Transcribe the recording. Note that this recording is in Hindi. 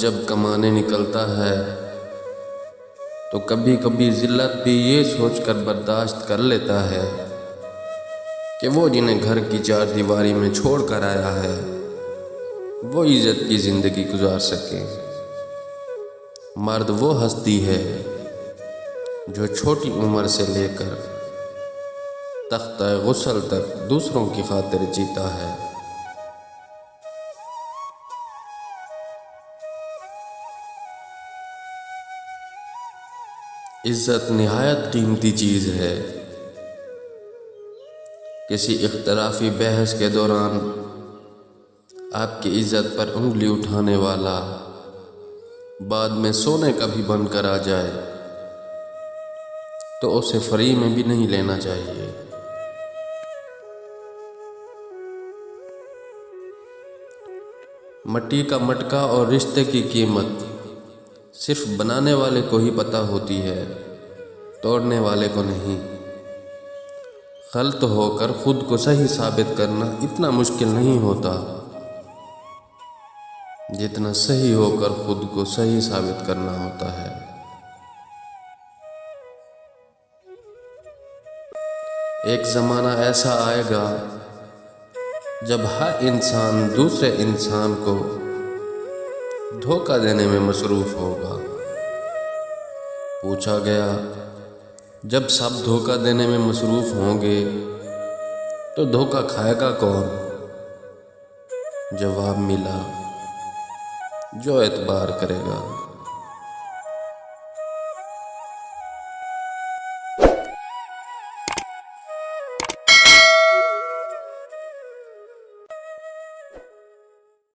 जब कमाने निकलता है तो कभी कभी जिल्लत भी ये सोचकर बर्दाश्त कर लेता है कि वो जिन्हें घर की चार दीवारी में छोड़ कर आया है वो इज्जत की ज़िंदगी गुजार सके। मर्द वो हस्ती है जो छोटी उम्र से लेकर तख्ता गुस्ल तक दूसरों की खातिर जीता है। इज़्ज़त निहायत कीमती चीज़ है। किसी इख्तलाफी बहस के दौरान आपकी इज़्ज़त पर उंगली उठाने वाला बाद में सोने का भी बनकर आ जाए तो उसे फ्री में भी नहीं लेना चाहिए। मिट्टी का मटका और रिश्ते की कीमत सिर्फ बनाने वाले को ही पता होती है, तोड़ने वाले को नहीं। गलत होकर खुद को सही साबित करना इतना मुश्किल नहीं होता जितना सही होकर खुद को सही साबित करना होता है। एक ज़माना ऐसा आएगा जब हर इंसान दूसरे इंसान को धोखा देने में मसरूफ़ होगा। पूछा गया, जब सब धोखा देने में मसरूफ़ होंगे तो धोखा खाएगा कौन? जवाब मिला, जो एतबार करेगा।